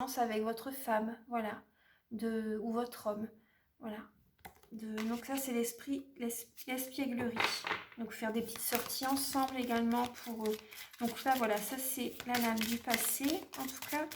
avec votre femme, voilà, ou votre homme, voilà. Donc ça c'est l'espièglerie. Donc faire des petites sorties ensemble également pour eux. Donc là voilà, ça c'est la lame du passé. En tout cas,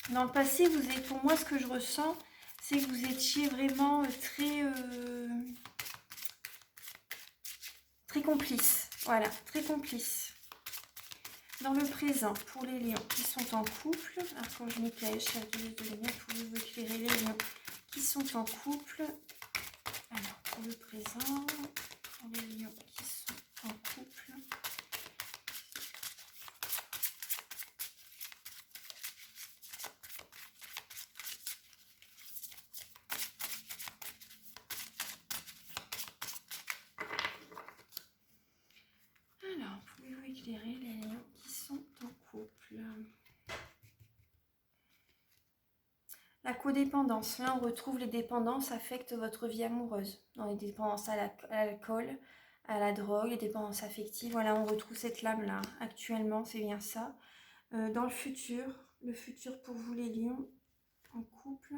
dans le passé, vous êtes, pour moi ce que je ressens, c'est que vous étiez vraiment très complice. Voilà, très complice. Dans le présent, pour les lions qui sont en couple, Archange Michael, chef de lumière, pouvez-vous éclairer les lions qui sont en couple? Alors, pour le présent, pour les lions qui sont en couple. Alors, pouvez-vous éclairer les lions qui sont en couple? La codépendance. Là, on retrouve les dépendances affectent votre vie amoureuse. Dans les dépendances à l'alcool, à la drogue, les dépendances affectives. Voilà, on retrouve cette lame-là. Actuellement, c'est bien ça. Dans le futur pour vous les lions en couple,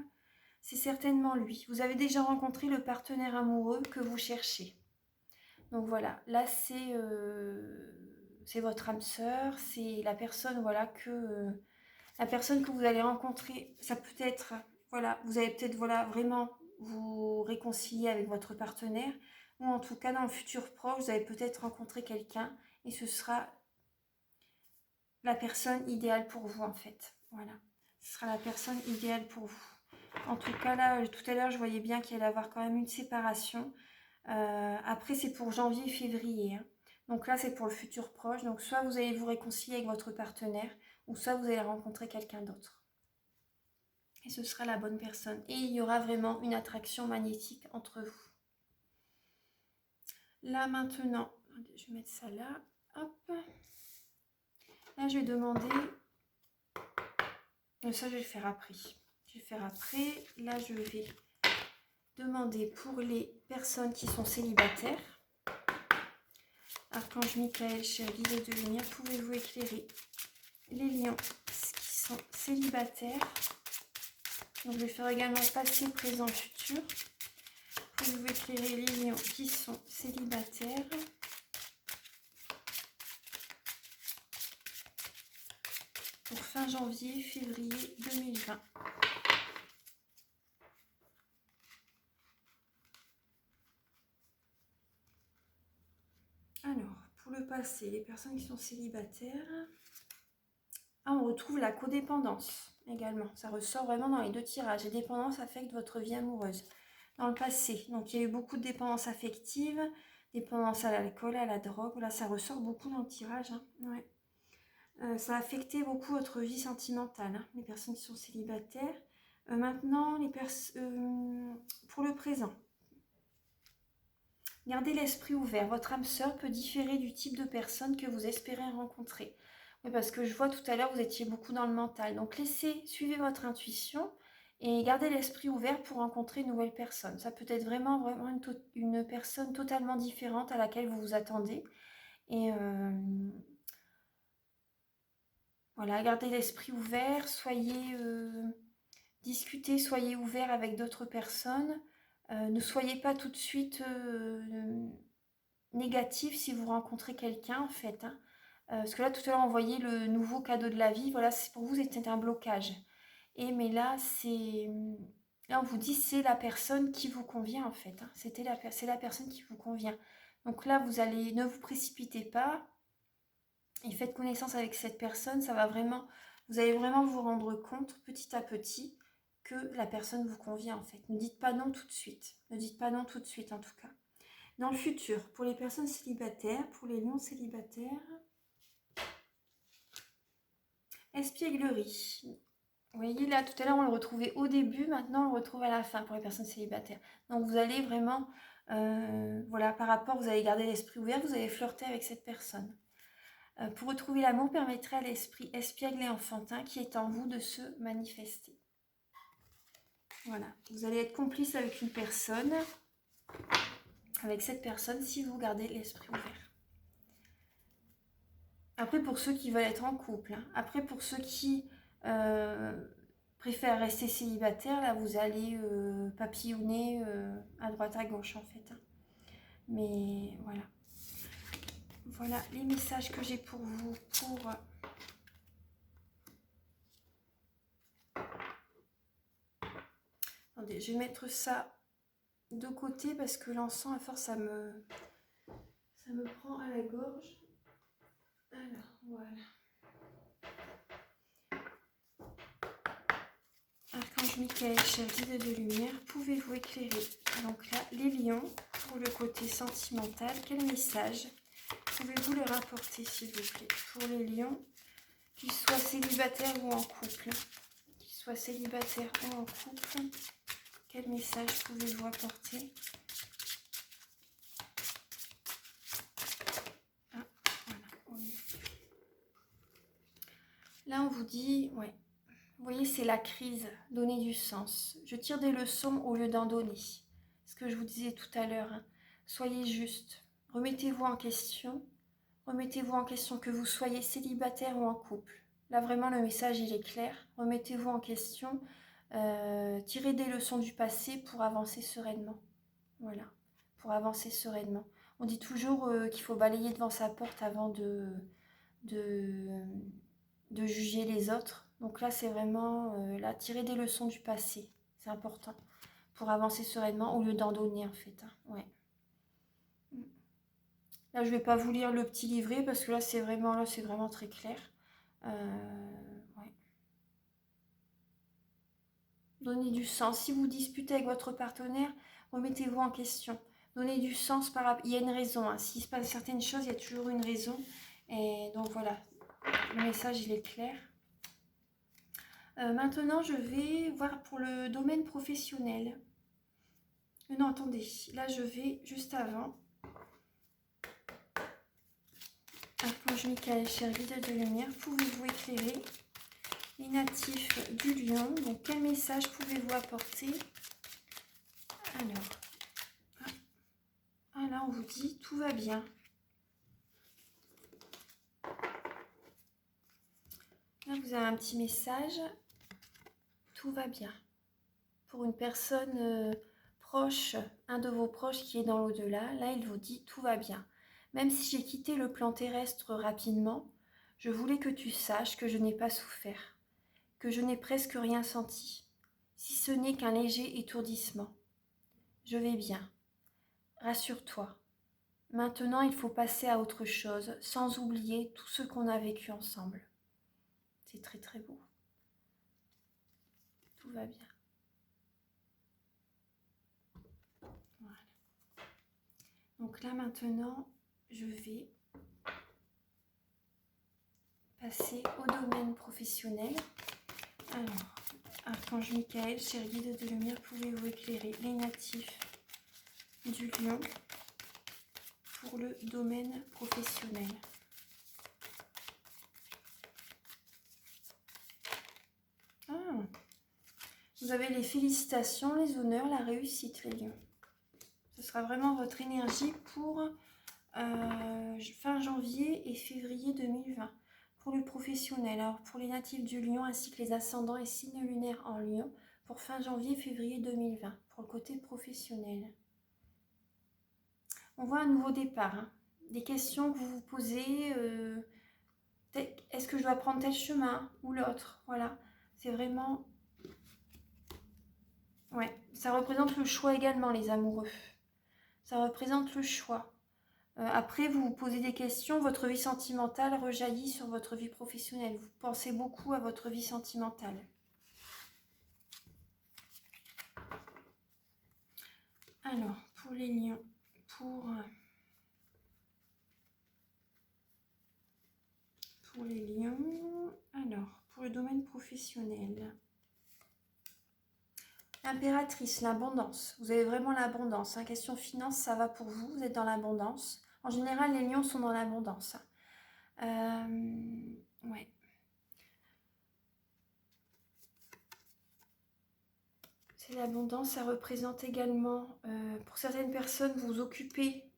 c'est certainement lui. Vous avez déjà rencontré le partenaire amoureux que vous cherchez. Donc voilà, là c'est votre âme sœur, c'est la personne voilà la personne que vous allez rencontrer. Ça peut être voilà, vous allez peut-être voilà vraiment vous réconcilier avec votre partenaire, ou en tout cas dans le futur proche, vous allez peut-être rencontrer quelqu'un et ce sera la personne idéale pour vous en fait. Voilà, ce sera la personne idéale pour vous. En tout cas là, tout à l'heure, je voyais bien qu'il allait y avoir quand même une séparation. Après, c'est pour janvier et février. Hein. Donc là, c'est pour le futur proche. Donc soit vous allez vous réconcilier avec votre partenaire, ou soit vous allez rencontrer quelqu'un d'autre. Et ce sera la bonne personne. Et il y aura vraiment une attraction magnétique entre vous. Là maintenant, je vais mettre ça là. Hop. Là, je vais demander... Ça, je vais le faire après. Je vais le faire après. Là, je vais demander pour les personnes qui sont célibataires. Archange Michael, cher guide de lumière, pouvez-vous éclairer les lions qui sont célibataires? Donc, je vais faire également passé, présent, futur. Pouvez-vous éclairer les lions qui sont célibataires? Pour fin janvier, février 2020. Alors, pour le passé, les personnes qui sont célibataires... Ah, on retrouve la codépendance également. Ça ressort vraiment dans les deux tirages. Les dépendances affectent votre vie amoureuse. Dans le passé, donc il y a eu beaucoup de dépendances affectives, dépendance à l'alcool, à la drogue. Là, ça ressort beaucoup dans le tirage. Hein. Ouais. Ça a affecté beaucoup votre vie sentimentale, hein, les personnes qui sont célibataires. Maintenant, pour le présent, gardez l'esprit ouvert. Votre âme sœur peut différer du type de personne que vous espérez rencontrer. Oui, parce que je vois tout à l'heure, vous étiez beaucoup dans le mental. Donc, suivez votre intuition et gardez l'esprit ouvert pour rencontrer une nouvelle personne. Ça peut être vraiment une personne totalement différente à laquelle vous vous attendez. Et voilà, gardez l'esprit ouvert, discutez, soyez ouvert avec d'autres personnes. Ne soyez pas tout de suite négatif si vous rencontrez quelqu'un en fait. Hein. Parce que là, tout à l'heure, on voyait le nouveau cadeau de la vie. Voilà, pour vous, c'était un blocage. Mais là, là, on vous dit c'est la personne qui vous convient en fait. Hein. C'est la personne qui vous convient. Donc là, ne vous précipitez pas et faites connaissance avec cette personne. Vous allez vraiment vous rendre compte petit à petit que la personne vous convient en fait. Ne dites pas non tout de suite. Ne dites pas non tout de suite en tout cas. Dans le futur, pour les personnes célibataires, pour les lions célibataires, espièglerie. Vous voyez là, tout à l'heure, on le retrouvait au début, maintenant on le retrouve à la fin pour les personnes célibataires. Donc vous allez vraiment, voilà, par rapport, vous allez garder l'esprit ouvert, vous allez flirter avec cette personne. Pour retrouver l'amour, permettrait à l'esprit espiègle et enfantin qui est en vous de se manifester. Voilà, vous allez être complice avec une personne, avec cette personne, si vous gardez l'esprit ouvert. Après, pour ceux qui veulent être en couple, hein. Après, pour ceux qui préfèrent rester célibataires, là, vous allez papillonner à droite à gauche, en fait, hein. Mais voilà. Voilà les messages que j'ai pour vous. Attendez, je vais mettre ça de côté parce que l'encens, à force, ça me prend à la gorge. Alors, voilà. Archange Michael, cher guide de lumière, pouvez-vous éclairer? Donc là, les lions, pour le côté sentimental, quel message pouvez-vous leur apporter, s'il vous plaît? Pour les lions, qu'ils soient célibataires ou en couple. Qu'ils soient célibataires ou en couple, quel message pouvez-vous apporter? Ah, voilà. Là, on vous dit, ouais. Vous voyez, c'est la crise, donner du sens. Je tire des leçons au lieu d'en donner. Ce que je vous disais tout à l'heure, hein. Soyez juste. Remettez-vous en question. Remettez-vous en question, que vous soyez célibataire ou en couple. Là, vraiment, le message, il est clair. Remettez-vous en question. Tirez des leçons du passé pour avancer sereinement. Voilà, pour avancer sereinement. On dit toujours qu'il faut balayer devant sa porte avant de juger les autres. Donc là, c'est vraiment là, tirer des leçons du passé. C'est important pour avancer sereinement au lieu d'en donner, en fait, hein. Ouais. Là, je ne vais pas vous lire le petit livret parce que là, c'est vraiment très clair. Ouais. Donnez du sens. Si vous disputez avec votre partenaire, remettez-vous en question. Donnez du sens par rapport. Il y a une raison, hein. S'il se passe certaines choses, il y a toujours une raison. Et donc voilà, le message, il est clair. Maintenant, je vais voir pour le domaine professionnel. Non, attendez. Là, je vais juste avant. Archange Michael, cher guide de lumière, pouvez-vous éclairer les natifs du lion? Donc, quel message pouvez-vous apporter? Alors, là, on vous dit tout va bien. Là, vous avez un petit message. Tout va bien. Pour une personne proche, un de vos proches qui est dans l'au-delà, là, il vous dit tout va bien. Même si j'ai quitté le plan terrestre rapidement, je voulais que tu saches que je n'ai pas souffert, que je n'ai presque rien senti, si ce n'est qu'un léger étourdissement. Je vais bien. Rassure-toi. Maintenant, il faut passer à autre chose, sans oublier tout ce qu'on a vécu ensemble. C'est très très beau. Tout va bien. Voilà. Donc là maintenant, je vais passer au domaine professionnel. Alors, Archange Michael, cher guide de lumière, pouvez-vous éclairer les natifs du lion pour le domaine professionnel? Vous avez les félicitations, les honneurs, la réussite, les lions. Ce sera vraiment votre énergie pour fin janvier et février 2020. Pour le professionnel, alors pour les natifs du lion ainsi que les ascendants et signes lunaires en lion, pour fin janvier et février 2020, pour le côté professionnel. On voit un nouveau départ, hein. Des questions que vous vous posez, est-ce que je dois prendre tel chemin ou l'autre? Voilà, c'est vraiment... Ouais, ça représente le choix également, les amoureux. Ça représente le choix. Après, vous vous posez des questions, votre vie sentimentale rejaillit sur votre vie professionnelle. Vous pensez beaucoup à votre vie sentimentale. Alors, pour les lions, pour les lions, alors, pour le domaine professionnel. L'impératrice, l'abondance. Vous avez vraiment l'abondance, hein. Question finance, ça va pour vous, vous êtes dans l'abondance. En général, les lions sont dans l'abondance. Ouais. C'est l'abondance, ça représente également, pour certaines personnes, vous occupez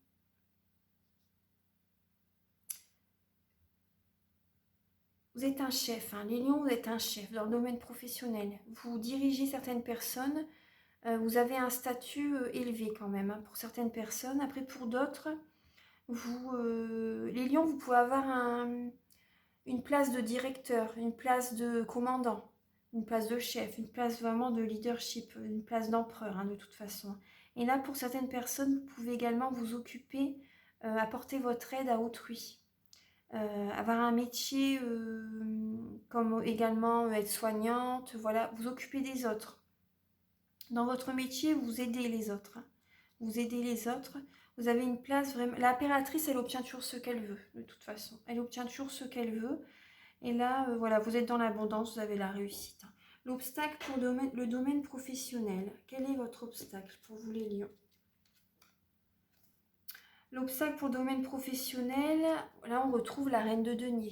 vous êtes un chef, hein. Les lions, vous êtes un chef dans le domaine professionnel. Vous dirigez certaines personnes, vous avez un statut élevé quand même, hein, pour certaines personnes. Après, pour d'autres, les lions, vous pouvez avoir une place de directeur, une place de commandant, une place de chef, une place vraiment de leadership, une place d'empereur, hein, de toute façon. Et là, pour certaines personnes, vous pouvez également vous occuper, apporter votre aide à autrui. Avoir un métier comme également être soignante, voilà, vous occupez des autres. Dans votre métier, vous aidez les autres, hein. Vous aidez les autres. Vous avez une place vraiment. L'impératrice, elle obtient toujours ce qu'elle veut, de toute façon. Elle obtient toujours ce qu'elle veut. Et là, voilà, vous êtes dans l'abondance, vous avez la réussite. L'obstacle pour le domaine professionnel. Quel est votre obstacle pour vous les lions? L'obstacle pour le domaine professionnel, là on retrouve la reine de denier.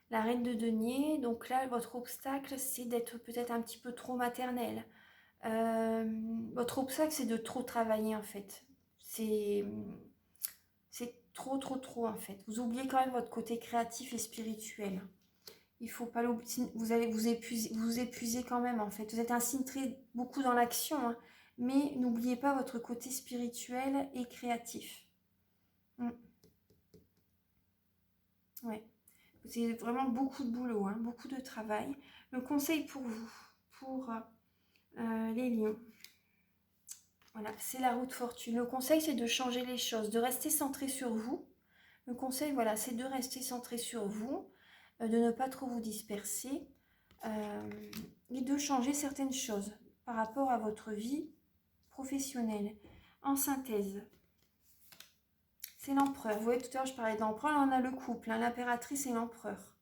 La reine de denier, donc là votre obstacle c'est d'être peut-être un petit peu trop maternelle. Votre obstacle c'est de trop travailler en fait. C'est trop en fait. Vous oubliez quand même votre côté créatif et spirituel. Il faut pas l'oublier, vous allez vous épuiser quand même en fait. Vous êtes un signe très beaucoup dans l'action, hein, mais n'oubliez pas votre côté spirituel et créatif. Ouais. C'est vraiment beaucoup de boulot, hein, beaucoup de travail. Le conseil pour vous, pour les lions, voilà, c'est la roue de fortune. Le conseil, c'est de changer les choses, de rester centré sur vous. Le conseil, voilà, c'est de rester centré sur vous, de ne pas trop vous disperser et de changer certaines choses par rapport à votre vie professionnelle. En synthèse, c'est l'empereur. Vous voyez, tout à l'heure, je parlais d'empereur, là, on a le couple, hein, l'impératrice et l'empereur.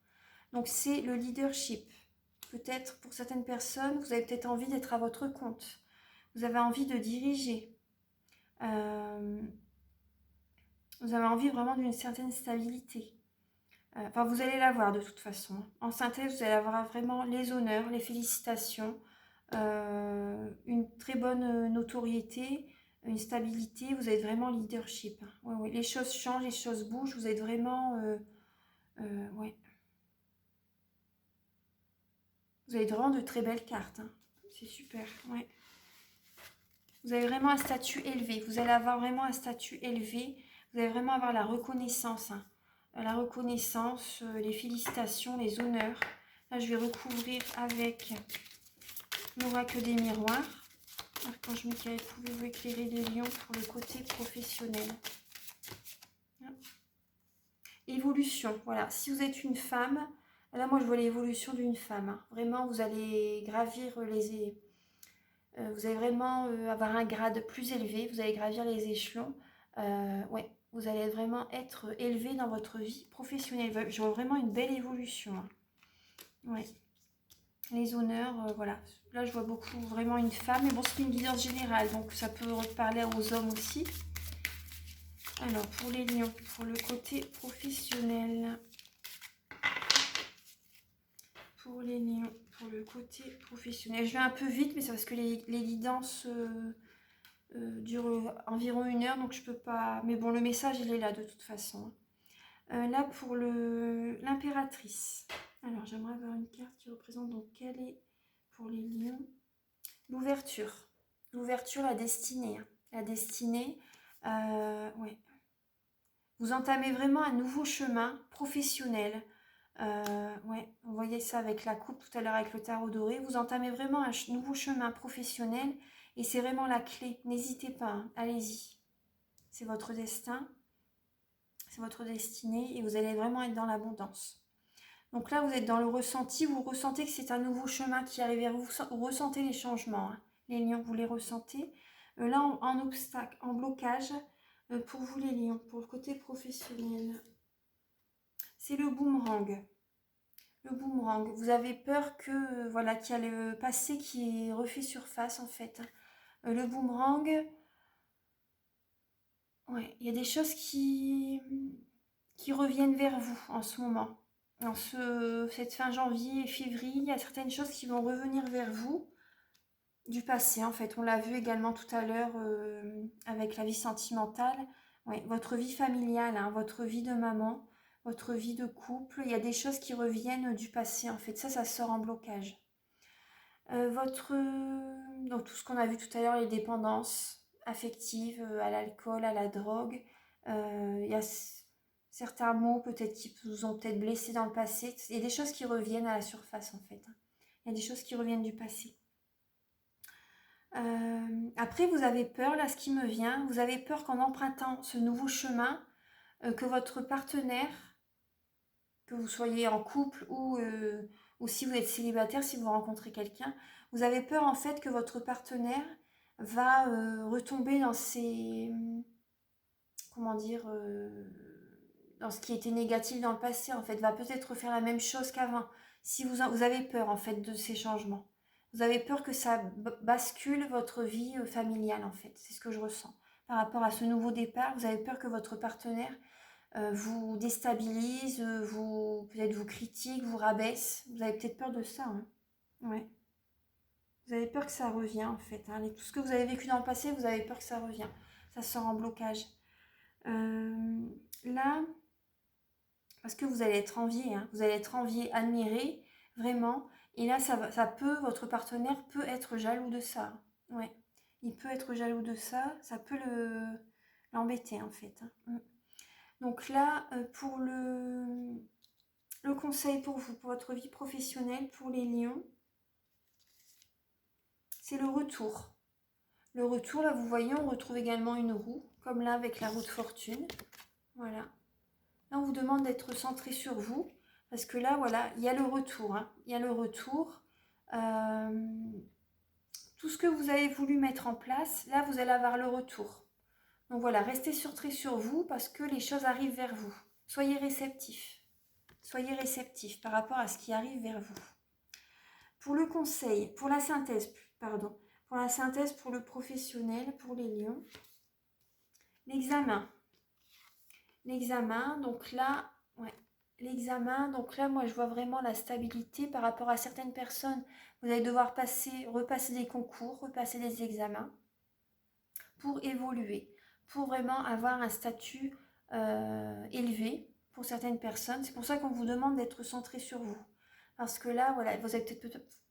Donc, c'est le leadership. Peut-être, pour certaines personnes, vous avez peut-être envie d'être à votre compte. Vous avez envie de diriger. Vous avez envie vraiment d'une certaine stabilité. Enfin, vous allez l'avoir de toute façon. En synthèse, vous allez avoir vraiment les honneurs, les félicitations, une très bonne notoriété, une stabilité. Vous êtes vraiment leadership. Ouais, ouais. Les choses changent, les choses bougent. Vous êtes vraiment... ouais. Vous avez vraiment de très belles cartes, hein. C'est super, ouais. Vous avez vraiment un statut élevé. Vous allez avoir vraiment un statut élevé. Vous allez vraiment avoir la reconnaissance, hein. La reconnaissance, les félicitations, les honneurs. Là, je vais recouvrir avec l'oracle des miroirs. Archange Michael, pouvez-vous éclairer les lions pour le côté professionnel? Évolution, voilà. Si vous êtes une femme, là, moi, je vois l'évolution d'une femme, hein. Vraiment, vous allez gravir vous allez vraiment avoir un grade plus élevé, vous allez gravir les échelons. Ouais, vous allez vraiment être élevé dans votre vie professionnelle. Je vois vraiment une belle évolution, hein. Ouais. Les honneurs, voilà. Là, je vois beaucoup vraiment une femme. Mais bon, c'est une guidance générale, donc ça peut parler aux hommes aussi. Alors, pour les lions, pour le côté professionnel. Pour les lions, pour le côté professionnel. Je vais un peu vite, mais c'est parce que les guidances durent environ 1 heure, donc je peux pas... Mais bon, le message, il est là de toute façon. Là, pour l'impératrice. Alors, j'aimerais avoir une carte qui représente donc quelle est, pour les lions, l'ouverture. L'ouverture, la destinée, hein. La destinée, ouais. Vous entamez vraiment un nouveau chemin professionnel. Ouais, vous voyez ça avec la coupe tout à l'heure avec le tarot doré. Vous entamez vraiment un nouveau chemin professionnel et c'est vraiment la clé. N'hésitez pas, hein. Allez-y. C'est votre destin, c'est votre destinée et vous allez vraiment être dans l'abondance. Donc là, vous êtes dans le ressenti, vous ressentez que c'est un nouveau chemin qui arrive vers vous. Vous ressentez les changements, hein. Les lions, vous les ressentez. Là, en obstacle, en blocage, pour vous les lions, pour le côté professionnel, c'est le boomerang. Le boomerang, vous avez peur que voilà qu'il y a le passé qui est refait surface en fait. Le boomerang, ouais, il y a des choses qui reviennent vers vous en ce moment. En cette fin janvier et février, il y a certaines choses qui vont revenir vers vous du passé en fait. On l'a vu également tout à l'heure avec la vie sentimentale. Ouais, votre vie familiale, hein, votre vie de maman. votre vie de couple. Il y a des choses qui reviennent du passé, en fait. Ça sort en blocage. Donc tout ce qu'on a vu tout à l'heure, les dépendances affectives à l'alcool, à la drogue. Il y a certains mots peut-être qui vous ont peut-être blessé dans le passé. Il y a des choses qui reviennent à la surface, en fait. Il y a des choses qui reviennent du passé. Après, vous avez peur, là, ce qui me vient, vous avez peur qu'en empruntant ce nouveau chemin, que votre partenaire, que vous soyez en couple ou si vous êtes célibataire, si vous rencontrez quelqu'un, vous avez peur en fait que votre partenaire va retomber dans comment dire, dans ce qui était négatif dans le passé, en fait, va peut-être faire la même chose qu'avant. Si vous avez peur en fait de ces changements, vous avez peur que ça bascule votre vie familiale en fait, c'est ce que je ressens. Par rapport à ce nouveau départ, vous avez peur que votre partenaire vous déstabilise, peut-être vous critique, vous rabaisse. Vous avez peut-être peur de ça. Hein. Ouais. Vous avez peur que ça revienne en fait. Hein. Tout ce que vous avez vécu dans le passé, vous avez peur que ça revienne. Ça sort en blocage. Là, parce que vous allez être envié. Hein. Vous allez être envié, admiré, vraiment. Et là, votre partenaire peut être jaloux de ça. Ouais. Il peut être jaloux de ça. Ça peut l'embêter en fait. Hein. Donc là, pour le conseil pour vous, pour votre vie professionnelle, pour les lions, c'est le retour. Le retour, là, vous voyez, on retrouve également une roue, comme là avec la roue de fortune. Voilà. Là, on vous demande d'être centré sur vous, parce que là, voilà, il y a le retour. Hein. Il y a le retour. Tout ce que vous avez voulu mettre en place, là, vous allez avoir le retour. Donc voilà, restez centré sur vous, parce que les choses arrivent vers vous. Soyez réceptifs. Soyez réceptifs par rapport à ce qui arrive vers vous. Pour le conseil, pour la synthèse, pardon, pour la synthèse pour le professionnel, pour les lions, l'examen. L'examen, donc là, ouais, l'examen, donc là, moi, je vois vraiment la stabilité par rapport à certaines personnes. Vous allez devoir repasser des concours, repasser des examens pour évoluer, pour vraiment avoir un statut élevé pour certaines personnes. C'est pour ça qu'on vous demande d'être centré sur vous. Parce que là, voilà, vous avez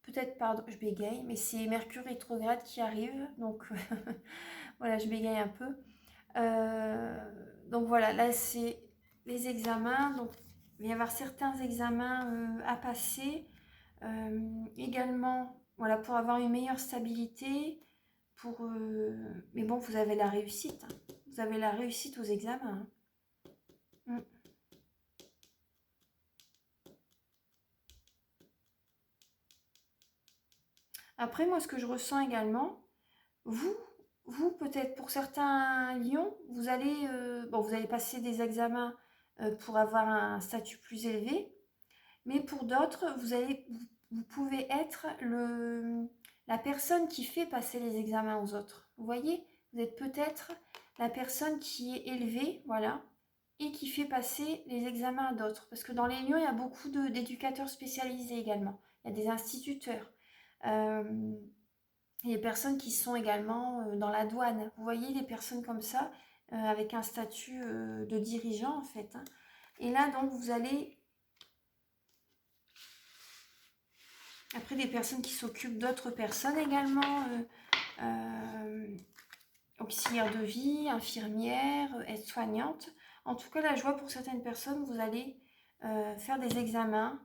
peut-être, pardon, je bégaye, mais c'est Mercure rétrograde qui arrive, donc voilà, je bégaye un peu. Donc voilà, là c'est les examens, donc il va y avoir certains examens à passer. Également, voilà, pour avoir une meilleure stabilité, mais bon, vous avez la réussite, hein. Vous avez la réussite aux examens. Hein. Après, moi, ce que je ressens également, vous peut-être pour certains lions, vous allez passer des examens pour avoir un statut plus élevé, mais pour d'autres, vous pouvez être la personne qui fait passer les examens aux autres. Vous voyez, vous êtes peut-être la personne qui est élevée, voilà, et qui fait passer les examens à d'autres. Parce que dans les lions, il y a beaucoup d'éducateurs spécialisés également. Il y a des instituteurs. Il y a des personnes qui sont également dans la douane. Vous voyez, des personnes comme ça, avec un statut de dirigeant en fait. Hein. Et là, donc, vous allez... Après, des personnes qui s'occupent d'autres personnes également, auxiliaires de vie, infirmières, aides-soignantes. En tout cas, là, je vois pour certaines personnes, vous allez faire des examens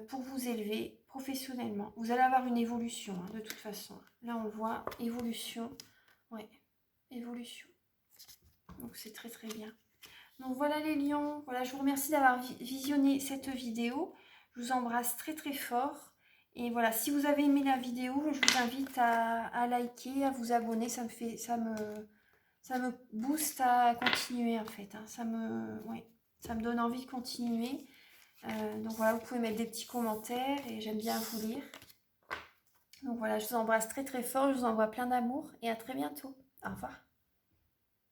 pour vous élever professionnellement. Vous allez avoir une évolution, hein, de toute façon. Là, on le voit, évolution. Ouais, évolution. Donc, c'est très, très bien. Donc, voilà les lions. Voilà, je vous remercie d'avoir visionné cette vidéo. Je vous embrasse très, très fort. Et voilà, si vous avez aimé la vidéo, je vous invite à liker, à vous abonner. Ça me booste à continuer en fait. Hein. Ça me donne envie de continuer. Donc voilà, vous pouvez mettre des petits commentaires et j'aime bien vous lire. Donc voilà, je vous embrasse très très fort, je vous envoie plein d'amour et à très bientôt. Au revoir.